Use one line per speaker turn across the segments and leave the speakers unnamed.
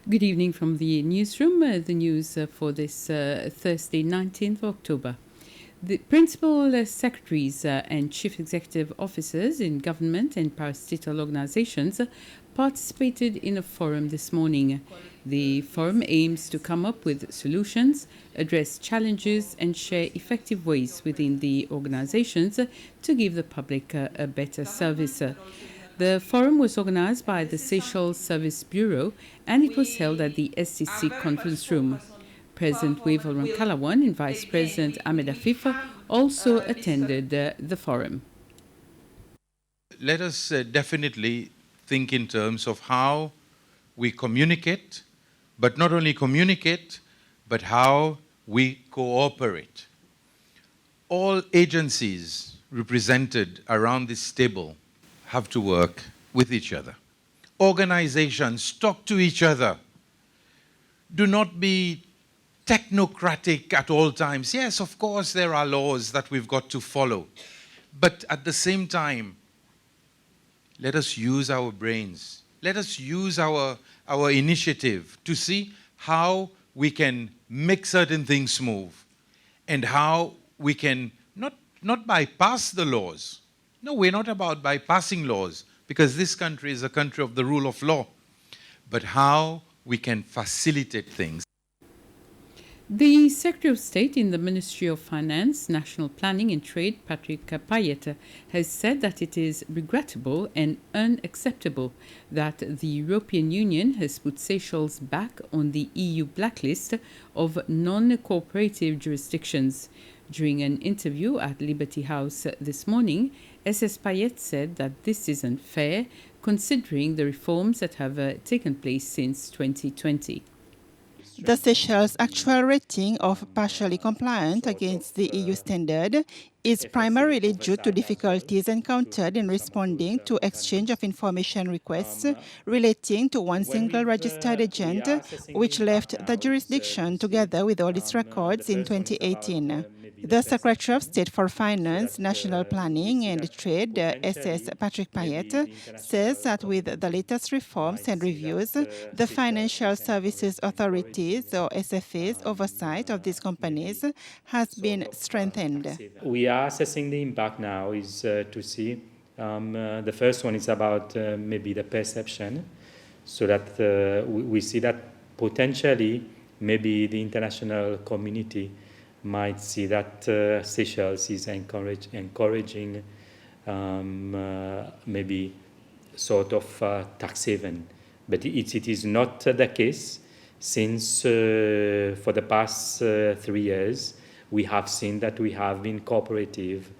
Good evening from the newsroom. The news for this Thursday, 19th of October. The principal secretaries and chief executive officers in government and parastatal organizations participated in a forum this morning. The forum aims to come up with solutions, address challenges, and share effective ways within the organizations to give the public a better service. The forum was organized by the Seychelles Service Bureau and it was held at the SCC conference room. President Wavell Rankalawan and Vice President Ahmed Afif also attended the forum.
Let us definitely think in terms of how we communicate, but not only communicate, but how we cooperate. All agencies represented around this table have to work with each other. Organizations talk to each other. Do not be technocratic at all times. Yes, of course, there are laws that we've got to follow. But at the same time, let us use our brains. Let us use our initiative to see how we can make certain things move and how we can not bypass the laws. No, we're not about bypassing laws because this country is a country of the rule of law, but how we can facilitate things.
The Secretary of State in the Ministry of Finance, National Planning and Trade, Patrick Payet, has said that it is regrettable and unacceptable that the European Union has put Seychelles back on the EU blacklist of non-cooperative jurisdictions. During an interview at Liberty House this morning, SS Payet said that this is unfair considering the reforms that have taken place since 2020.
The Seychelles' actual rating of partially compliant against the EU standard is primarily due to difficulties encountered in responding to exchange of information requests relating to one single registered agent, which left the jurisdiction together with all its records in 2018. The Secretary of State for Finance, National Planning and Trade, SS Patrick Payet, says that with the latest reforms and reviews, the Financial Services Authorities, or SFA's, oversight of these companies has been strengthened.
We are assessing the impact now is to see. The first one is about maybe the perception, so that we see that potentially maybe the international community might see that Seychelles is encouraging maybe sort of tax haven. But it is not the case, since for the past 3 years, we have seen that we have been cooperative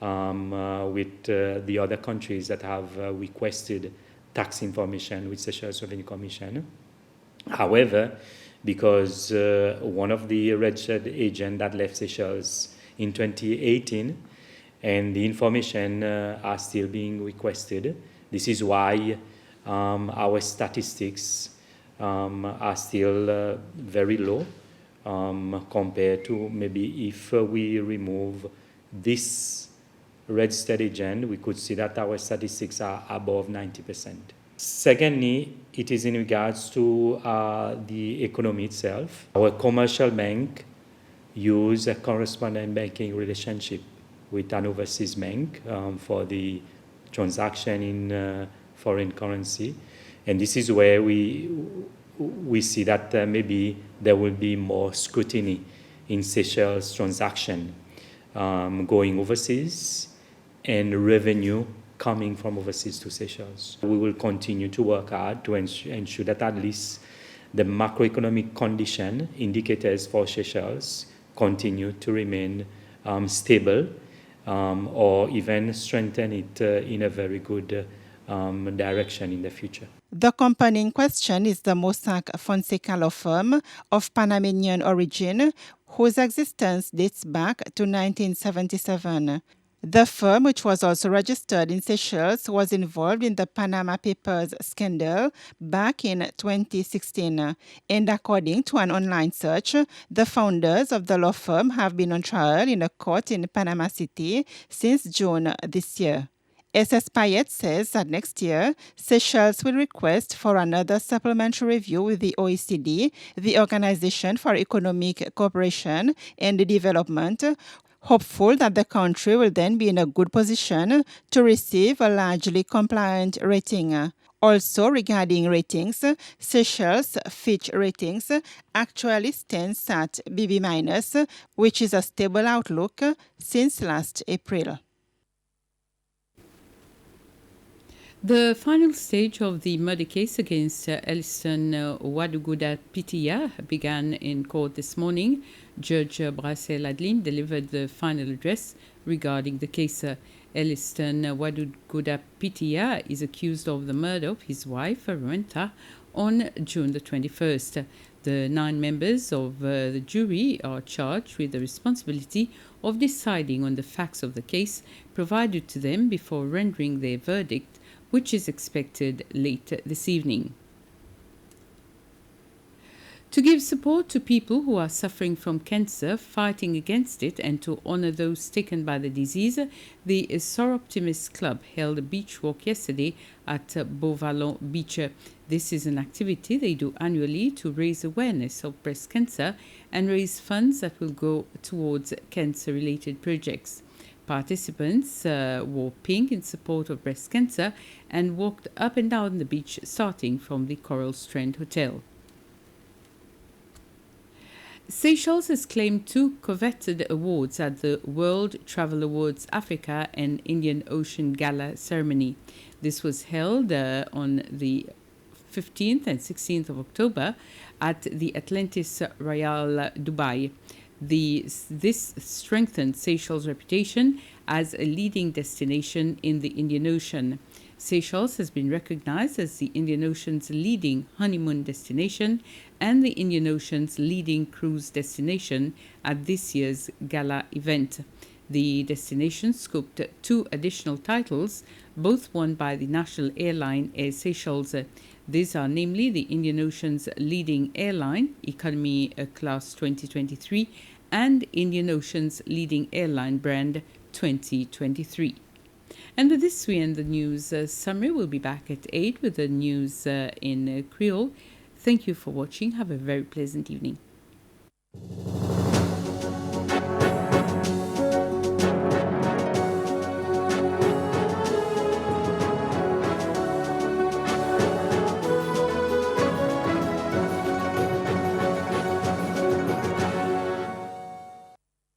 with the other countries that have requested tax information with Seychelles Revenue Commission. However, because one of the registered agents that left Seychelles in 2018 and the information are still being requested. This is why our statistics are still very low compared to maybe if we remove this registered agent, we could see that our statistics are above 90%. Secondly, it is in regards to the economy itself. Our commercial bank use a correspondent banking relationship with an overseas bank for the transaction in foreign currency. And this is where we see that maybe there will be more scrutiny in Seychelles transaction going overseas and revenue coming from overseas to Seychelles. We will continue to work hard to ensure that at least the macroeconomic condition indicators for Seychelles continue to remain stable or even strengthen it in a very good direction in the future.
The company in question is the Mossack Fonseca law firm of Panamanian origin, whose existence dates back to 1977. The firm, which was also registered in Seychelles, was involved in the Panama Papers scandal back in 2016. And according to an online search, the founders of the law firm have been on trial in a court in Panama City since June this year. SS Payet says that next year, Seychelles will request for another supplementary review with the OECD, the Organization for Economic Cooperation and Development, hopeful that the country will then be in a good position to receive a largely compliant rating. Also, regarding ratings, Seychelles Fitch Ratings actually stands at BB-, which is a stable outlook since last April.
The final stage of the murder case against Ellison Waduguda Pitia began in court this morning. Judge Brassel Adeline delivered the final address regarding the case. Ellison Waduguda Pitia is accused of the murder of his wife, Rwenta, on June the 21st. The 9 members of the jury are charged with the responsibility of deciding on the facts of the case provided to them before rendering their verdict, which is expected late this evening. To give support to people who are suffering from cancer, fighting against it, and to honor those taken by the disease, the Soroptimist Club held a beach walk yesterday at Beauvallon Beach. This is an activity they do annually to raise awareness of breast cancer and raise funds that will go towards cancer-related projects. Participants wore pink in support of breast cancer and walked up and down the beach, starting from the Coral Strand Hotel. Seychelles has claimed 2 coveted awards at the World Travel Awards Africa and Indian Ocean Gala ceremony. This was held on the 15th and 16th of October at the Atlantis Royal Dubai. This strengthened Seychelles' reputation as a leading destination in the Indian Ocean. Seychelles has been recognized as the Indian Ocean's leading honeymoon destination and the Indian Ocean's leading cruise destination at this year's gala event. The destination scooped 2 additional titles, both won by the national airline Air Seychelles. These are namely the Indian Ocean's leading airline, Economy Class 2023, and Indian Ocean's leading airline brand 2023. And with this, we end the news summary. We'll be back at 8 with the news in Creole. Thank you for watching. Have a very pleasant evening.